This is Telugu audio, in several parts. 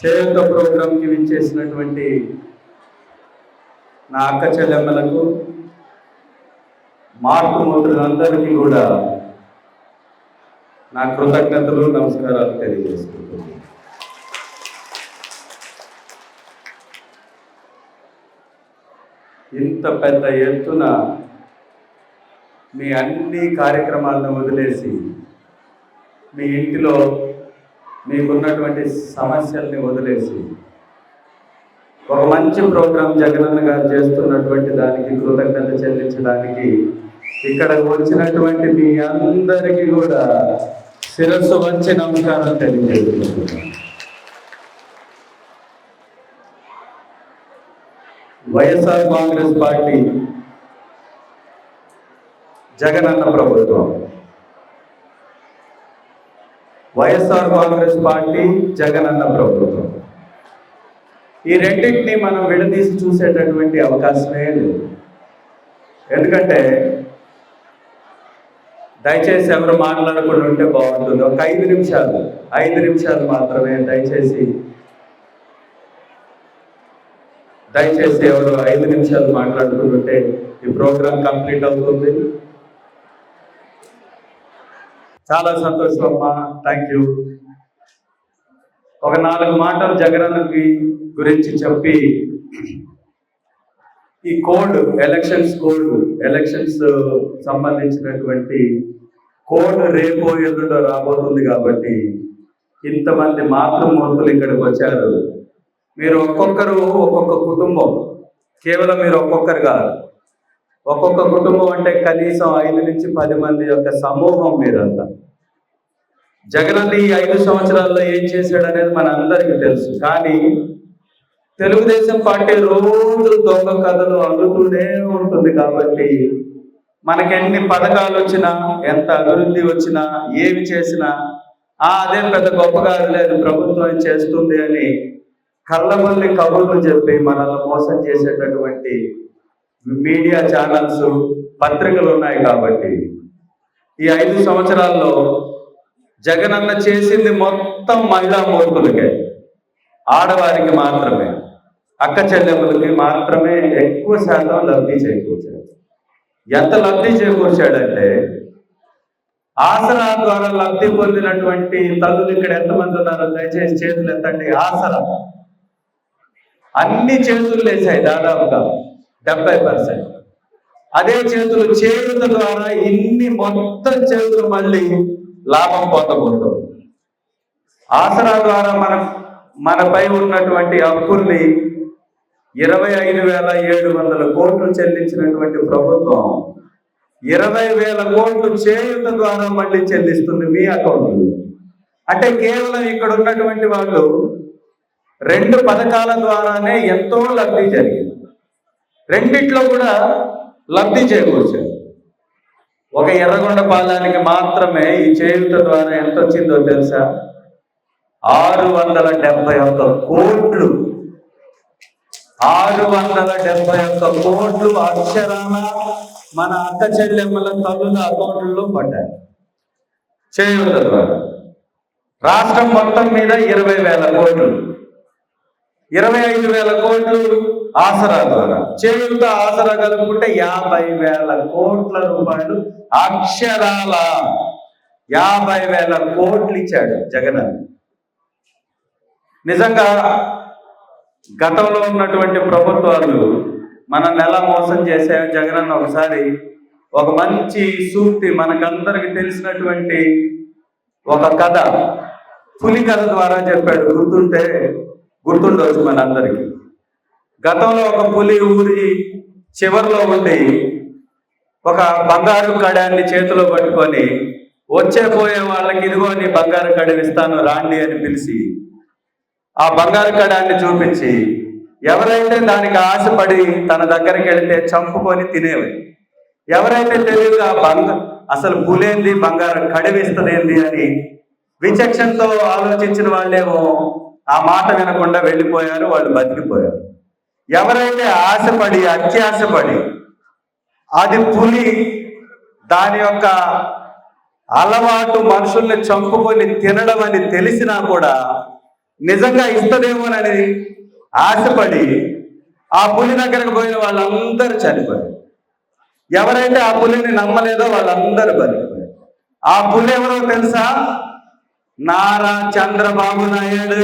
చేయూత ప్రోగ్రాంకి విచ్చేసినటువంటి నా అక్క చెల్లెమ్మలకు, మాతృమూర్తులందరికీ కూడా నా కృతజ్ఞతలు, నమస్కారాలు తెలియజేసుకుంటున్నాను. ఇంత పెద్ద ఎత్తున మీ అన్ని కార్యక్రమాలను వదిలేసి మీ ఇంటిలో మీకున్నటువంటి సమస్యల్ని వదిలేసి ఒక మంచి ప్రోగ్రాం జగనన్న గారు చేస్తున్నటువంటి దానికి కృతజ్ఞత చెల్లించడానికి ఇక్కడకు వచ్చినటువంటి మీ అందరికీ కూడా శిరస్సు వంచి నమస్కారం తెలియజేస్తున్నాను. వైఎస్ఆర్ కాంగ్రెస్ పార్టీ జగనన్న ప్రభుత్వం, వైఎస్ఆర్ కాంగ్రెస్ పార్టీ జగనన్న ప్రభుత్వం, ఈ రెండింటినీ మనం విడదీసి చూసేటటువంటి అవకాశమే లేదు. ఎందుకంటే దయచేసి ఎవరు మాట్లాడకుండా ఉంటే బాగుంటుంది. ఒక 5 నిమిషాలు మాత్రమే దయచేసి ఎవరు 5 నిమిషాలు మాట్లాడుకుంటుంటే ఈ ప్రోగ్రాం కంప్లీట్ అవుతుంది. చాలా సంతోషం అమ్మా, థ్యాంక్ యూ. ఒక 4 మాటలు జగనన్నకి గురించి చెప్పి ఈ ఎలక్షన్స్ సంబంధించినటువంటి కోడ్ రేపో ఎల్లుండో రాబోతుంది కాబట్టి ఇంతమంది మాతృమూర్తులు ఇక్కడికి వచ్చారు. మీరు ఒక్కొక్కరు ఒక్కొక్క కుటుంబం, కేవలం మీరు ఒక్కొక్కరు కాదు, ఒక్కొక్క కుటుంబం అంటే కనీసం 5 నుంచి 10 మంది యొక్క సమూహం మీరంతా. జగనన్న ఈ 5 సంవత్సరాల్లో ఏం చేశాడు అనేది మన అందరికీ తెలుసు. కానీ తెలుగుదేశం పార్టీ రోజు దొంగ కథలు అల్లుతూనే ఉంటుంది కాబట్టి మనకెన్ని పథకాలు వచ్చినా, ఎంత అభివృద్ధి వచ్చినా, ఏమి చేసినా అదే పెద్ద గొప్పగా లేదు ప్రభుత్వం చేస్తుంది అని కళ్ళమల్లి కబుర్లు చెప్పి మనల్ని మోసం చేసేటటువంటి మీడియా ఛానల్స్, పత్రికలు ఉన్నాయి. కాబట్టి ఈ 5 సంవత్సరాల్లో జగనన్న చేసింది మొత్తం మహిళా మూర్ఖులకే, ఆడవారికి మాత్రమే, అక్క చెల్లెమ్మలకి మాత్రమే ఎక్కువ శాతం లబ్ధి చేకూర్చాడు. ఎంత లబ్ధి చేకూర్చాడంటే ఆసరా ద్వారా లబ్ధి పొందినటువంటి తల్లులు ఇక్కడ ఎంతమంది ఉన్నారో దయచేసి చేతులు ఎత్తండి. ఆసరా అన్ని చేతులు లేచాయి, దాదాపుగా 70%. అదే చేతులు చేయూత ద్వారా ఇన్ని మొత్తం చేతులు మళ్ళీ లాభం పొందబోతుంది. ఆసరా ద్వారా మనపై ఉన్నటువంటి అప్పుల్ని 25,700 కోట్లు చెల్లించినటువంటి ప్రభుత్వం 20,000 కోట్లు చేయూత ద్వారా మళ్ళీ చెల్లిస్తుంది మీ అకౌంట్లో. అంటే కేవలం ఇక్కడ ఉన్నటువంటి వాళ్ళు 2 పథకాల ద్వారానే ఎంతో లబ్ధి జరిగింది. రెండిట్లో కూడా లబ్ధి చేకూర్చారు. ఒక ఎర్రగొండ పాలానికి మాత్రమే ఈ చేయూత ద్వారా ఎంత వచ్చిందో తెలుసా? 671 కోట్లు. 671 కోట్లు అక్షరాన మన అక్క చెల్లెమ్మల తల్లుల అకౌంట్లలో పడ్డాయి చేయూత ద్వారా. రాష్ట్రం మొత్తం మీద 20,000 కోట్లు, 25,000 కోట్లు ఆసరా ద్వారా. చేయూత ఆసరా కలుపుకుంటే 50,000 కోట్ల రూపాయలు, అక్షరాల 50,000 కోట్లు ఇచ్చాడు జగన్. నిజంగా గతంలో ఉన్నటువంటి ప్రభుత్వాలు మనల్ని ఎలా మోసం చేశాయో జగనన్న ఒకసారి ఒక మంచి సూక్తి, మనకందరికి తెలిసినటువంటి ఒక కథ, పులి కథ ద్వారా చెప్పాడు. గుర్తుండవచ్చు మనందరికీ. గతంలో ఒక పులి ఊరి చివరిలో ఉండి ఒక బంగారు కడాన్ని చేతిలో పట్టుకొని పోయే వాళ్ళకి ఇదిగో నీ బంగారు కడని ఇస్తాను రాండి అని పిలిచి ఆ బంగారు కడాన్ని చూపించి ఎవరైతే దానికి ఆశపడి తన దగ్గరికి వెళితే చంపుకొని తినేవి, ఎవరైతే తెలివిగా అసలు పులేంది బంగారు కడివిస్తుందేంది అని విచక్షణతో ఆలోచించిన వాళ్ళేమో ఆ మాట వినకుండా వెళ్ళిపోయారు, వాళ్ళు బతికిపోయారు. ఎవరైతే ఆశపడి అత్యాశపడి అది పులి దాని యొక్క అలవాటు మనుషుల్ని చంపుకొని తినడం అని తెలిసినా కూడా నిజంగా ఇస్తుందేమోనని ఆశపడి ఆ పులి దగ్గరకు పోయిన వాళ్ళందరూ చనిపోయారు. ఎవరైతే ఆ పులిని నమ్మలేదో వాళ్ళందరూ బతికిపోయారు. ఆ పులి ఎవరో తెలుసా? నారా చంద్రబాబు నాయుడు.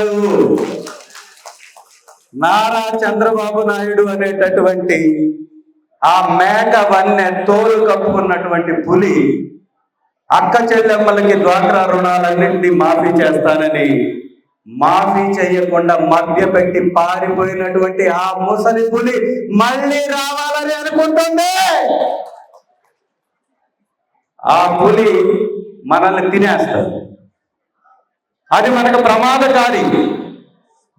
నారా చంద్రబాబు నాయుడు అనేటటువంటి ఆ మేక వన్నె తోలు కప్పుకున్నటువంటి పులి అక్క చెల్లెమ్మలకి డ్వాక్రా రుణాలన్నింటినీ మాఫీ చేస్తానని మాఫీ చేయకుండా మధ్యపెట్టి పారిపోయినటువంటి ఆ ముసలి పులి మళ్ళీ రావాలని అనుకుంటుంది. ఆ పులి మనల్ని తినేస్తుంది. అది మనకు ప్రమాదకారి.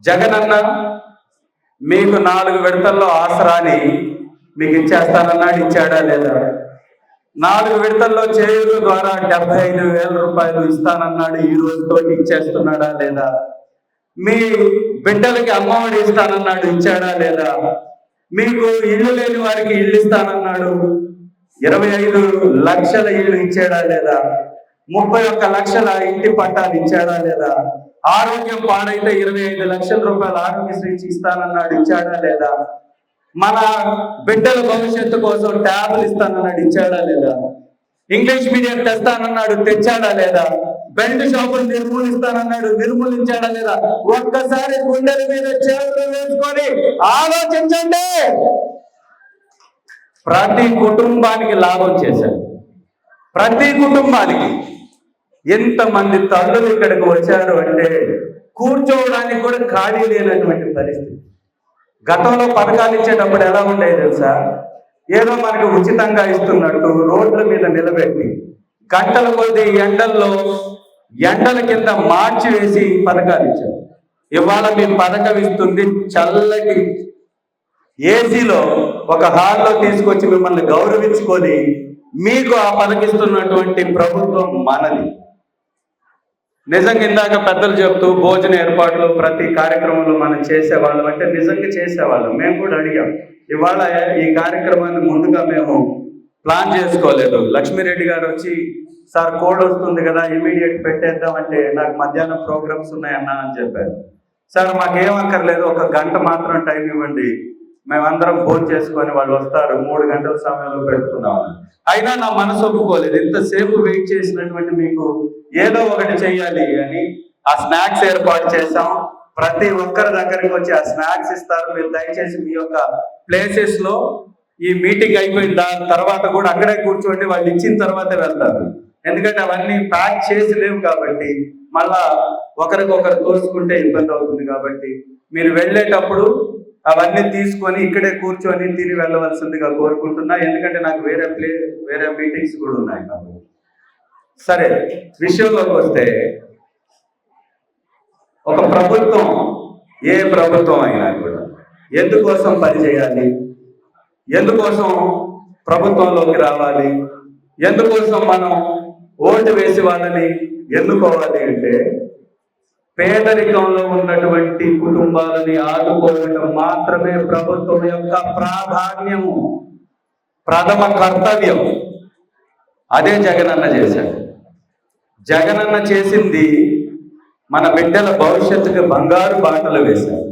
జగనన్న మీకు 4 విడతల్లో ఆసరాని మీకు ఇచ్చేస్తానన్నాడు. ఇచ్చాడా లేదా? 4 విడతల్లో చేయూరు ద్వారా 75,000 రూపాయలు ఇస్తానన్నాడు. ఈ రోజుతో ఇచ్చేస్తున్నాడా లేదా? మీ బిడ్డలకి అమ్మఒడి ఇస్తానన్నాడు. ఇచ్చాడా లేదా? మీకు ఇల్లు లేని వారికి ఇల్లు ఇస్తానన్నాడు. 25 లక్షల ఇల్లు ఇచ్చాడా లేదా? 31 లక్షల ఇంటి పట్టాలు ఇచ్చాడా లేదా? ఆరోగ్యం పాడైతే 25 లక్షల రూపాయలు ఆరోగ్యశ్రీ ఇస్తానన్నాడు. ఇచ్చాడా లేదా? మన బిడ్డల భవిష్యత్తు కోసం ట్యాబ్లు ఇస్తానన్నాడు. ఇచ్చాడా లేదా? English medium తెస్తానన్నాడు. తెచ్చాడా లేదా? బెల్ట్ షాపులు నిర్మూలిస్తానన్నాడు. నిర్మూలించాడా లేదా? ఒక్కసారి గుండెల మీద చేతులు వేసుకొని ఆలోచించండి. ప్రతి కుటుంబానికి లాభం చేశాడు. ప్రతి కుటుంబానికి. ఎంతమంది తల్లులు ఇక్కడికి వచ్చారు అంటే కూర్చోవడానికి కూడా ఖాళీ లేనటువంటి పరిస్థితి. గతంలో పథకాలు ఇచ్చేటప్పుడు ఎలా ఉండేది తెలుసా? ఏదో మనకు ఉచితంగా ఇస్తున్నట్టు రోడ్ల మీద నిలబెట్టి గంటల కొద్ది ఎండల కింద మార్చి వేసి పథకాలు ఇచ్చారు. ఇవాళ మీ పథకం ఇస్తుంది చల్లటి ఏసీలో ఒక హాల్లో తీసుకొచ్చి మిమ్మల్ని గౌరవించుకొని మీకు ఆ పలికిస్తున్నటువంటి ప్రభుత్వం మనది. నిజంగా ఇందాక పెద్దలు చెప్తూ భోజన ఏర్పాట్లు ప్రతి కార్యక్రమంలో మనం చేసేవాళ్ళం అంటే నిజంగా చేసేవాళ్ళం. మేము కూడా అడిగాం. ఇవాళ ఈ కార్యక్రమాన్ని ముందుగా మేము ప్లాన్ చేసుకోలేదు. లక్ష్మీరెడ్డి గారు వచ్చి సార్ కోడ్ వస్తుంది కదా ఇమీడియట్ పెట్టేద్దాం అంటే నాకు మధ్యాహ్నం ప్రోగ్రామ్స్ ఉన్నాయన్నా అని చెప్పారు. సార్ మాకేం అక్కర్లేదు, 1 గంట మాత్రం టైం ఇవ్వండి, మేమందరం ఫోన్ చేసుకొని వాళ్ళు వస్తారు, 3 గంటల సమయంలో పెట్టుకున్నాం. అయినా నా మనసు ఒప్పుకోలేదు. ఇంతసేపు వెయిట్ చేసినటువంటి మీకు ఏదో ఒకటి చెయ్యాలి అని ఆ స్నాక్స్ ఏర్పాటు చేసాం. ప్రతి ఒక్కరి దగ్గరికి వచ్చి ఆ స్నాక్స్ ఇస్తారు. మీరు దయచేసి మీ యొక్క ప్లేసెస్ లో ఈ మీటింగ్ అయిపోయిన దాని తర్వాత కూడా అక్కడే కూర్చోండి, వాళ్ళు ఇచ్చిన తర్వాతే వెళ్తారు. ఎందుకంటే అవన్నీ ప్యాక్ చేసి లేవు కాబట్టి మళ్ళా ఒకరికొకరు తోసుకుంటే ఇబ్బంది అవుతుంది. కాబట్టి మీరు వెళ్ళేటప్పుడు అవన్నీ తీసుకొని ఇక్కడే కూర్చొని తిని వెళ్ళవలసిందిగా కోరుకుంటున్నా. ఎందుకంటే నాకు వేరే మీటింగ్స్ కూడా ఉన్నాయి కాబట్టి. సరే, విషయంలోకి వస్తే ఒక ప్రభుత్వం, ఏ ప్రభుత్వం అయినా కూడా ఎందుకోసం పనిచేయాలి, ఎందుకోసం ప్రభుత్వంలోకి రావాలి, ఎందుకోసం మనం ఓటు వేసి వాళ్ళని ఎన్నుకోవాలి అంటే పేదరికంలో ఉన్నటువంటి కుటుంబాలని ఆదుకోవడం మాత్రమే ప్రభుత్వం యొక్క ప్రాధాన్యము, ప్రథమ కర్తవ్యం. అదే జగనన్న చేశాడు. జగనన్న చేసింది మన బిడ్డల భవిష్యత్తుకి బంగారు బాటలు వేశాడు.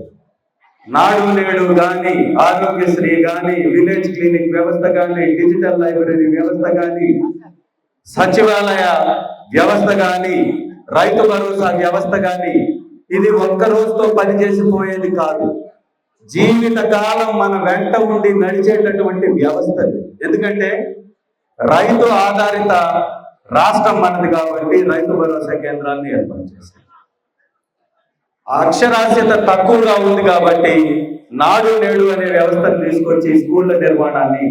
నాడు నేడు కానీ, ఆరోగ్యశ్రీ కానీ, విలేజ్ క్లినిక్ వ్యవస్థ కానీ, డిజిటల్ లైబ్రరీ వ్యవస్థ కానీ, సచివాలయ వ్యవస్థ కానీ, రైతు భరోసా వ్యవస్థ కానీ, ఇది ఒక్క రోజుతో పనిచేసిపోయేది కాదు. జీవితకాలం మన వెంట ఉండి నడిచేటటువంటి వ్యవస్థ. ఎందుకంటే రైతు ఆధారిత రాష్ట్రం మనది కాబట్టి రైతు భరోసా కేంద్రాన్ని ఏర్పాటు చేశారు. అక్షరాస్యత తక్కువగా ఉంది కాబట్టి నాడు నేడు అనే వ్యవస్థను తీసుకొచ్చి స్కూళ్ళ నిర్మాణాన్ని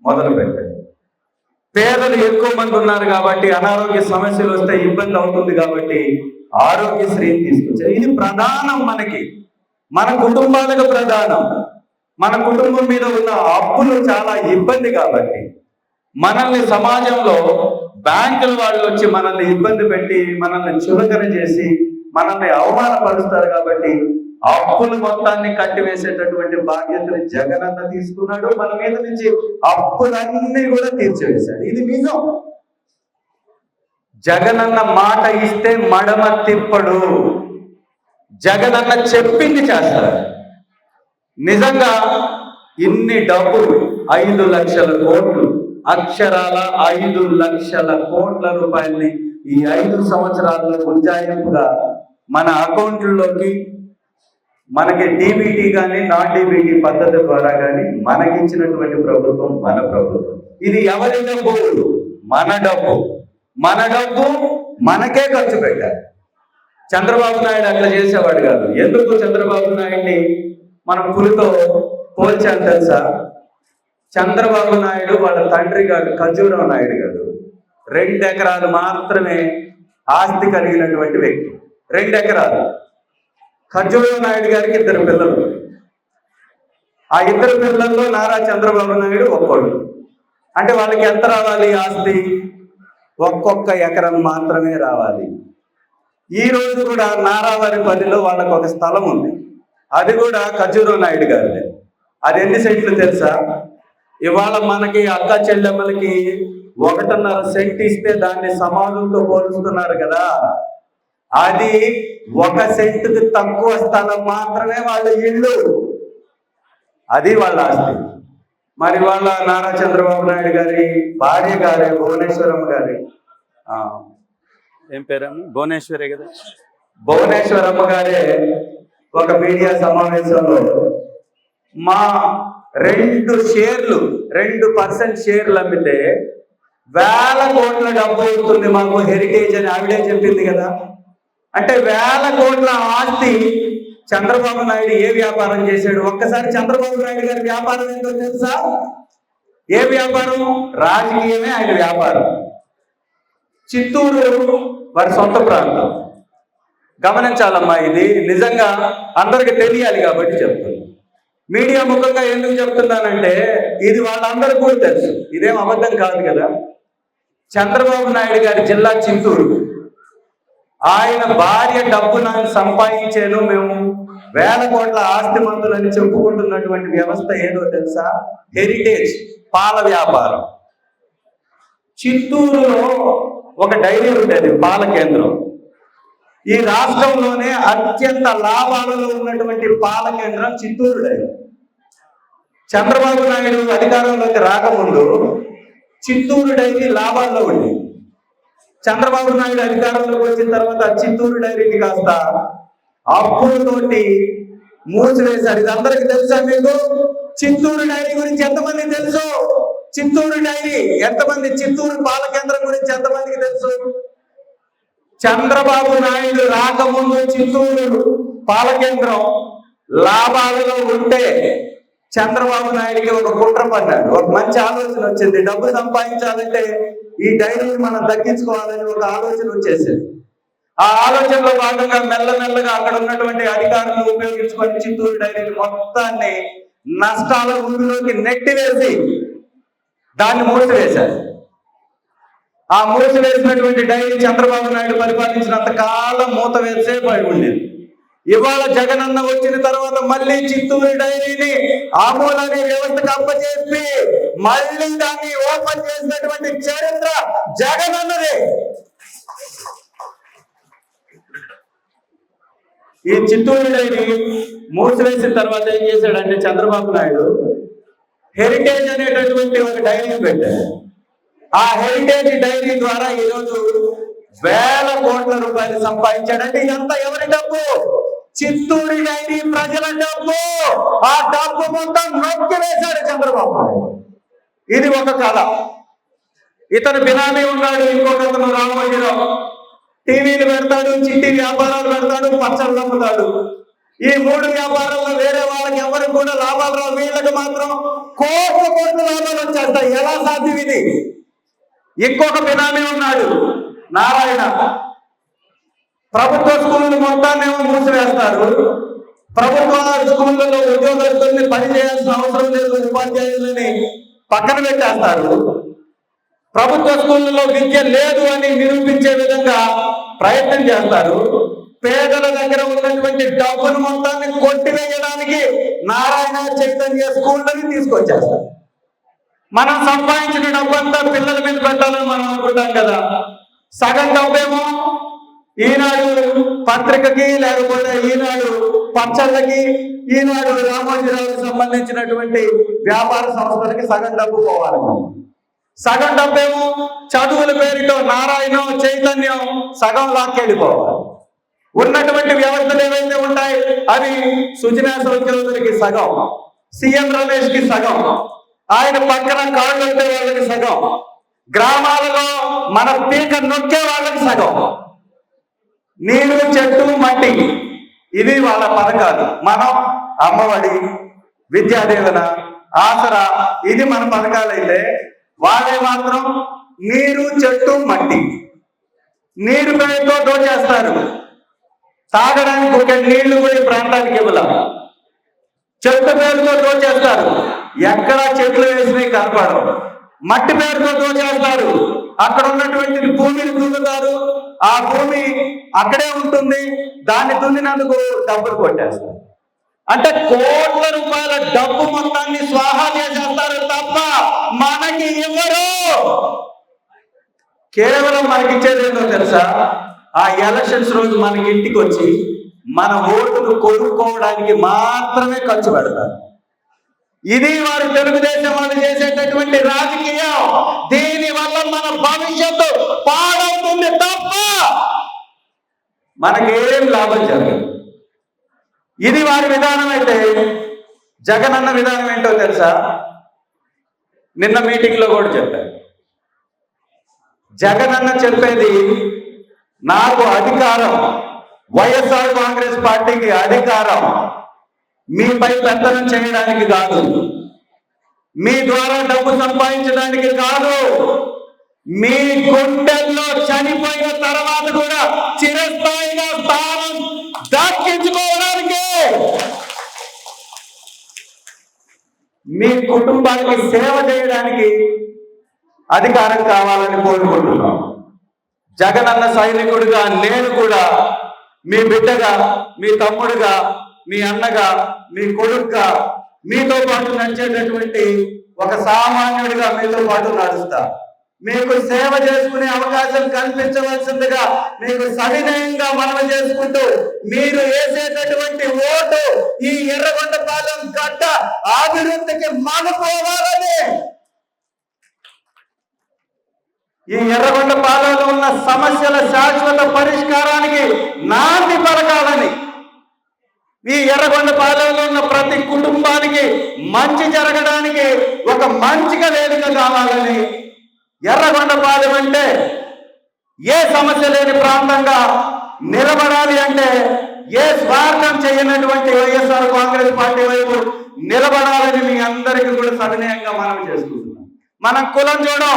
మొదలు పెట్టారు. పేదలు ఎక్కువ మంది ఉన్నారు కాబట్టి అనారోగ్య సమస్యలు వస్తే ఇబ్బంది అవుతుంది కాబట్టి ఆరోగ్యశ్రీని తీసుకొచ్చారు. ఇది ప్రధానం. మన కుటుంబాలకు ప్రధానం. మన కుటుంబం మీద ఉన్న అప్పులు చాలా ఇబ్బంది కాబట్టి మనల్ని సమాజంలో బ్యాంకుల వాళ్ళు వచ్చి మనల్ని ఇబ్బంది పెట్టి మనల్ని చులకన చేసి మనల్ని అవమానపరుస్తారు కాబట్టి అప్పుల మొత్తాన్ని కట్టివేసేటటువంటి బాధ్యతను జగనన్న తీసుకున్నాడు. మన మీద నుంచి అప్పులన్నీ కూడా తీర్చివేశాడు. ఇది నిజం. జగనన్న మాట ఇస్తే మడమ తిప్పడు. జగనన్న చెప్పింది చేస్తారు. నిజంగా ఇన్ని డబ్బులు 5 లక్షల కోట్లు, అక్షరాల 5 లక్షల కోట్ల రూపాయలని ఈ 5 సంవత్సరాల్లో ఉజ్జాయింపుగా మన అకౌంట్లలోకి మనకి డీబీటీ కానీ నాన్ డీబీటీ పద్ధతి ద్వారా కానీ మనకిచ్చినటువంటి ప్రభుత్వం మన ప్రభుత్వం. ఇది ఎవరి డబ్బు? మన డబ్బు. మన డబ్బు మనకే ఖర్చు పెట్టాలి. చంద్రబాబు నాయుడు అట్లా చేసేవాడు కాదు. ఎందుకు చంద్రబాబు నాయుడిని మనం పులితో పోల్చాను తెలుసా? చంద్రబాబు నాయుడు వాళ్ళ తండ్రి గారు ఖర్జూరావు నాయుడు గారు 2 ఎకరాలు మాత్రమే ఆస్తి కలిగినటువంటి వ్యక్తి. 2 ఎకరాలు. ఖర్జూరావు నాయుడు గారికి 2 పిల్లలు. ఆ 2 పిల్లల్లో నారా చంద్రబాబు నాయుడు ఒక్కడు. అంటే వాళ్ళకి ఎంత రావాలి ఆస్తి? ఒక్కొక్క ఎకరం మాత్రమే రావాలి. ఈ రోజు కూడా నారావారిపల్లిలో వాళ్ళకు ఒక స్థలం ఉంది. అది కూడా ఖర్జూరావు నాయుడు గారిదే. అది ఎన్ని సెంట్లు తెలుసా? ఇవాళ మనకి అక్క చెల్లెమ్మలకి 1.5 సెంట్ ఇస్తే దాన్ని సమాధులతో పోలుస్తున్నారు కదా. అది 1 సెంటుకి తక్కువ స్థలం మాత్రమే వాళ్ళ ఇల్లు. అది వాళ్ళ ఆస్తి. మరి వాళ్ళ నారా చంద్రబాబు నాయుడు గారి భార్య గారే భువనేశ్వరమ్మ గారి ఏం పేరమ్మ? భువనేశ్వరే కదా. భువనేశ్వరమ్మ గారే ఒక మీడియా సమావేశంలో మా 2% షేర్లు అమ్మితే 1000 కోట్ల డబ్బు అవుతుంది మాకు హెరిటేజ్ అని ఆవిడే చెప్పింది కదా. అంటే 1000 కోట్ల ఆస్తి చంద్రబాబు నాయుడు ఏ వ్యాపారం చేశాడు? ఒక్కసారి చంద్రబాబు నాయుడు గారి వ్యాపారం ఏంటో తెలుసా? ఏ వ్యాపారం? రాజకీయమే ఆయన వ్యాపారం. చిత్తూరు వారి సొంత ప్రాంతం. గమనించాలమ్మా, ఇది నిజంగా అందరికి తెలియాలి కాబట్టి చెప్తున్నాను. మీడియా ముఖంగా ఎందుకు చెప్తున్నానంటే ఇది వాళ్ళందరికీ కూడా తెలుసు, ఇదేం అబద్ధం కాదు కదా. చంద్రబాబు నాయుడు గారి జిల్లా చిత్తూరు. ఆయన భార్య డబ్బును సంపాదించాను, మేము 1000 కోట్ల ఆస్తి మంతులని చెప్పుకుంటున్నటువంటి వ్యవస్థ ఏదో తెలుసా? హెరిటేజ్ పాల వ్యాపారం. చిత్తూరులో ఒక డైరీ ఉండేది, పాల కేంద్రం. ఈ రాష్ట్రంలోనే అత్యంత లాభాలలో ఉన్నటువంటి పాల కేంద్రం చిత్తూరు డైరీ. చంద్రబాబు నాయుడు అధికారంలోకి రాకముందు చిత్తూరు డైరీ లాభాల్లో ఉంది. చంద్రబాబు నాయుడు అధికారంలోకి వచ్చిన తర్వాత చిత్తూరు డైరీని కాస్త అప్పులతోటి మూసివేశారు. ఇది అందరికి తెలుసా మీకు? చిత్తూరు డైరీ గురించి ఎంతమంది తెలుసు? చిత్తూరు డైరీ ఎంతమంది? చిత్తూరు పాల కేంద్రం గురించి ఎంతమందికి తెలుసు? చంద్రబాబు నాయుడు రాకముందు చిత్తూరు పాల కేంద్రం లాభాలలో ఉంటే చంద్రబాబు నాయుడికి ఒక కుట్ర పన్నాడు. ఒక మంచి ఆలోచన వచ్చింది. డబ్బు సంపాదించాలంటే ఈ డైరీని మనం దక్కించుకోవాలని ఒక ఆలోచన వచ్చేసింది. ఆ ఆలోచనలో భాగంగా మెల్లమెల్లగా అక్కడ ఉన్నటువంటి అధికారులను ఉపయోగించుకొని చిత్తూరు డైరీని మొత్తాన్ని నష్టాల ఊరిలోకి నెట్టివేసి దాన్ని మూసివేశారు. ఆ మూసివేసినటువంటి డైరీ చంద్రబాబు నాయుడు పరిపాలించినంత కాలం మూత వేసే పడి ఉండేది. ఇవాళ జగనన్న వచ్చిన తర్వాత మళ్ళీ చిత్తూరు డైరీని ఆమూలనే వ్యవస్థకు అప్పచేసి మళ్ళీ దాన్ని ఓపెన్ చేసినటువంటి చరిత్ర జగనన్నదే. ఈ చిత్తూరు డైరీ మూసివేసిన తర్వాత ఏం చేశాడంటే చంద్రబాబు నాయుడు హెరిటేజ్ అనేటటువంటి ఒక డైరీ పెట్టాడు. ఆ హెరిటేజ్ డైరీ ద్వారా ఈరోజు 1000 కోట్ల రూపాయలు సంపాదించాడంటే ఇదంతా ఎవరి డబ్బు? చిత్తూరు డైరీ ప్రజల డబ్బు. ఆ డబ్బు మొత్తం నొక్కి వేశాడు చంద్రబాబు. ఇది ఒక కళ. ఇతను బినామీ ఉన్నాడు, ఇంకొకతను రామోజీరావు. టీవీలు పెడతాడు, చిట్టి వ్యాపారాలు పెడతాడు, పచ్చళ్ళు అమ్ముతాడు. ఈ 3 వ్యాపారాల్లో వేరే వాళ్ళకి ఎవరికి కూడా లాభాలు రావు, వీళ్ళకి మాత్రం కోట్ల లాభాలు వచ్చేస్తాయి. ఎలా సాధ్యం ఇది? ఇంకొక బినామీ ఉన్నాడు, నారాయణ. ప్రభుత్వ స్కూళ్ళు మొత్తాన్నేమో మూసివేస్తారు. ప్రభుత్వ స్కూళ్ళలో ఉద్యోగస్తుల్ని పని చేయాల్సిన అవసరం లేదు, ఉపాధ్యాయులని పక్కన పెట్టేస్తారు. ప్రభుత్వ స్కూళ్ళలో విద్య లేదు అని నిరూపించే విధంగా ప్రయత్నం చేస్తారు. పేదల దగ్గర ఉన్నటువంటి డబ్బును మొత్తాన్ని కొట్టివేయడానికి నారాయణ చైతన్య స్కూళ్ళని తీసుకొచ్చేస్తారు. మనం సంపాదించిన డబ్బంతా పిల్లల మీద పెట్టాలని మనం అనుకుంటాం కదా. సగం డబ్బేమో ఈనాడు పత్రికకి, లేకపోతే ఈనాడు పచ్చళ్ళకి, ఈనాడు రామోజీరావుకి సంబంధించినటువంటి వ్యాపార సంస్థలకి సగం డబ్బు పోవాలి. సగం డబ్బేమో చదువుల పేరుతో నారాయణం, చైతన్యం సగం లాక్కెళ్ళిపోవాలి. ఉన్నటువంటి వ్యవస్థలు ఏవైతే ఉంటాయి అవి సుజనా చౌదరికి సగం, సీఎం రమేష్ కి సగం, ఆయన పక్కన కాళ్ళు ఉండే వాళ్ళకి సగం, గ్రామాలలో మన పీక నొక్కే వాళ్ళకి సగం, నీరు చెట్టు మట్టి ఇవి వాళ్ళ పథకాలు. మనం అమ్మఒడి, విద్యాదీవెన, ఆసరా ఇది మన పథకాలైతే వాళ్ళే మాత్రం నీరు చెట్టు మట్టి. నీరు పేరుతో దోచేస్తారు, తాగడానికి ఒక నీళ్లు కూడా ఈ ప్రాంతానికి ఇవ్వాల. చెట్టు పేరుతో దోచేస్తారు, ఎక్కడ చెట్లు వేసినవి కనపడవు. మట్టి పేరుతో దోచేస్తారు, అక్కడ ఉన్నటువంటి భూమిని దున్నుతారు, ఆ భూమి అక్కడే ఉంటుంది, దాన్ని దున్నినందుకు డబ్బులు కొట్టేస్తారు. అంటే కోట్ల రూపాయల డబ్బు మొత్తాన్ని స్వాహా చేసేస్తారు తప్ప మనకి ఇవ్వరు. కేవలం మనకి ఇచ్చేది ఏంటో తెలుసా? ఆ ఎలక్షన్స్ రోజు మనకి ఇంటికి వచ్చి మన ఓటును కొనుక్కోవడానికి మాత్రమే ఖర్చు పెడతారు. ఇది వారు తెలుగుదేశం వాళ్ళు చేసేటటువంటి రాజకీయం. దీని వల్ల మన భవిష్యత్తు పాడవుతుంది తప్ప మనకేం లాభం జరగదు. ఇది వారి విధానం. అయితే జగనన్న విధానం ఏంటో తెలుసా? నిన్న మీటింగ్ లో కూడా చెప్పారు. జగనన్న చెప్పేది నాకు అధికారం, వైఎస్ఆర్ కాంగ్రెస్ పార్టీకి అధికారం మీపై పెత్తనం చేయడానికి కాదు, మీ ద్వారా డబ్బు సంపాదించడానికి కాదు, మీ గుండెల్లో చనిపోయిన తర్వాత కూడా చిరస్థాయిగా స్థానం దక్కించుకోవడానికి, మీ కుటుంబానికి సేవ చేయడానికి అధికారం కావాలని కోరుకుంటున్నాం. జగనన్న సైనికుడిగా నేను కూడా మీ బిడ్డగా, మీ తమ్ముడుగా, మీ అన్నగా, మీ కొడుకుగా మీతో పాటు నడిచేటటువంటి ఒక సామాన్యుడిగా మీతో పాటు నడుస్తా. మీకు సేవ చేసుకునే అవకాశం కల్పించవలసిందిగా మీకు సవినయంగా మనవి చేసుకుంటూ, మీరు వేసేటటువంటి ఓటు ఈ ఎర్రగొండపాలెం గడ్డ అభివృద్ధికి మనపోవాలని, ఈ ఎర్రగొండపాలెంలో ఉన్న సమస్యల శాశ్వత పరిష్కారానికి నాంది పలకాలని, ఈ ఎర్రగొండపాలెంలో ఉన్న ప్రతి కుటుంబానికి మంచి జరగడానికి ఒక మంచిగా వేదిక కావాలని, ఎర్రగొండపాలెం అంటే ఏ సమస్య లేని ప్రాంతంగా నిలబడాలి అంటే ఏ స్వార్థం చేయనటువంటి వైఎస్ఆర్ కాంగ్రెస్ పార్టీ వైపు నిలబడాలని మీ అందరికీ కూడా సవినయంగా మనం చేసుకుంటున్నాం. మనం కులం చూడం,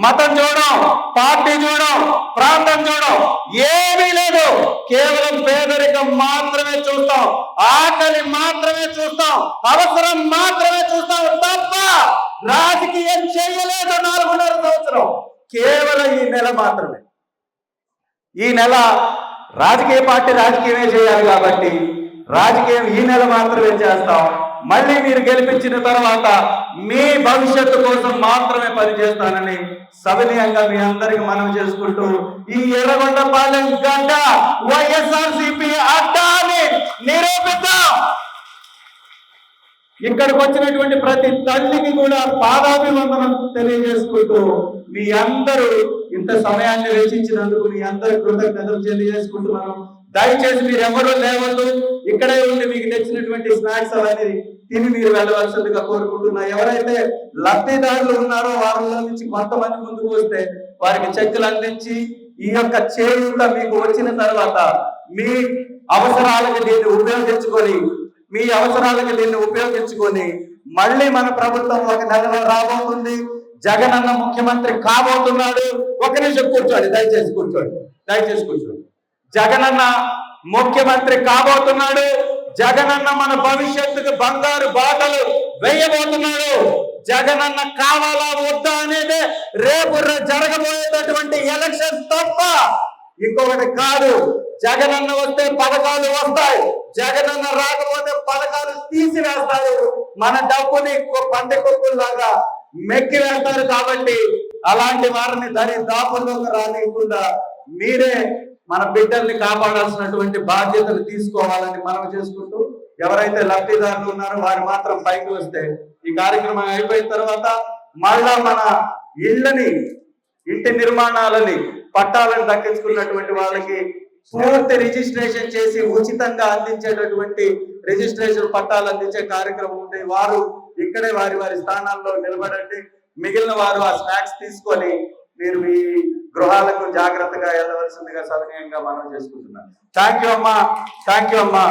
మతం చూడం, పార్టీ చూడం, ప్రాంతం చూడం, ఏమీ లేదు. కేవలం పేదరికం మాత్రమే చూస్తాం, ఆకలి మాత్రమే చూస్తాం, అవసరం మాత్రమే చూస్తాం తప్ప రాజకీయం చేయలేదు 4.5 సంవత్సరం. కేవలం ఈ నెల మాత్రమే. ఈ నెల రాజకీయ పార్టీ రాజకీయమే చేయాలి కాబట్టి రాజకీయం ఈ నెల మాత్రమే చేస్తాం. మళ్ళీ మీరు గెలిపించిన తర్వాత మీ భవిష్యత్తు కోసం మాత్రమే పనిచేస్తానని సవినయంగా మీ అందరికి మనం చేసుకుంటూ, ఈ ఎర్రగొండపాలెం గడ్డ వైఎస్ఆర్సీపీ అడ్డా అని నిరూపిద్దాం. ఇక్కడికి వచ్చినటువంటి ప్రతి తల్లికి కూడా పాదాభివందనం తెలియజేసుకుంటూ, మీ అందరూ ఇంత సమయాన్ని వెచ్చించినందుకు మీ అందరి కృతజ్ఞతలు తెలియజేసుకుంటున్నాను. దయచేసి మీరు ఎవరూ లేవద్దు, ఇక్కడే ఉండి మీకు తెచ్చినటువంటి స్నాక్స్ అవన్నీ తిని మీరు వెళ్ళవలసిందిగా కోరుకుంటున్నా. ఎవరైతే లబ్ధిదారులు ఉన్నారో వారిలో నుంచి కొంతమంది ముందుకు వస్తే వారికి చెక్కులు అందించి, ఈ యొక్క చేయూత మీకు వచ్చిన తర్వాత మీ అవసరాలకు దీన్ని ఉపయోగించుకొని మళ్ళీ మన ప్రభుత్వం ఒక నెలలో రాబోతుంది. జగనన్న ముఖ్యమంత్రి కాబోతున్నాడు. ఒక నిమిషం కూర్చోండి, దయచేసి కూర్చోండి. జగనన్న ముఖ్యమంత్రి కాబోతున్నాడు. జగనన్న మన భవిష్యత్తుకు బంగారు బాటలు వేయబోతున్నాడు. జగనన్న కావాలా వద్దా అనేది రేపు జరగబోయేటటువంటి ఎలక్షన్ తప్ప ఇంకొకటి కాదు. జగనన్న వస్తే పథకాలు వస్తాయి, జగనన్న రాకపోతే పథకాలు తీసివేస్తారు. మన డబ్బుని పంది కొక్కుల్లాగా మెక్కి వేస్తారు. కాబట్టి అలాంటి వారిని దాపుల్లోకి రానివ్వకుండా మీరే మన బిడ్డల్ని కాపాడాల్సినటువంటి బాధ్యతలు తీసుకోవాలని మనం చేసుకుంటూ, ఎవరైతే లబ్ధిదారులు ఉన్నారో వారు మాత్రం పైకి వస్తే ఈ కార్యక్రమం అయిపోయిన తర్వాత మళ్ళా మన ఇంటి నిర్మాణాలని పట్టాలను దక్కించుకున్నటువంటి వాళ్ళకి పూర్తి రిజిస్ట్రేషన్ చేసి ఉచితంగా అందించేటటువంటి రిజిస్ట్రేషన్ పట్టాలు అందించే కార్యక్రమం ఉంటే వారు ఇక్కడే వారి వారి స్థానాల్లో నిలబడండి. మిగిలిన వారు ఆ స్నాక్స్ తీసుకొని మీరు మీ గృహాలకు జాగ్రత్తగా వెళ్ళవలసిందిగా సవినయంగా మనం చేసుకుంటున్నాం. థ్యాంక్ యూ అమ్మా, థ్యాంక్ యూ అమ్మా,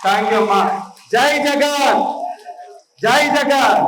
థ్యాంక్ యూ అమ్మా. జై జగన్, జై జగన్.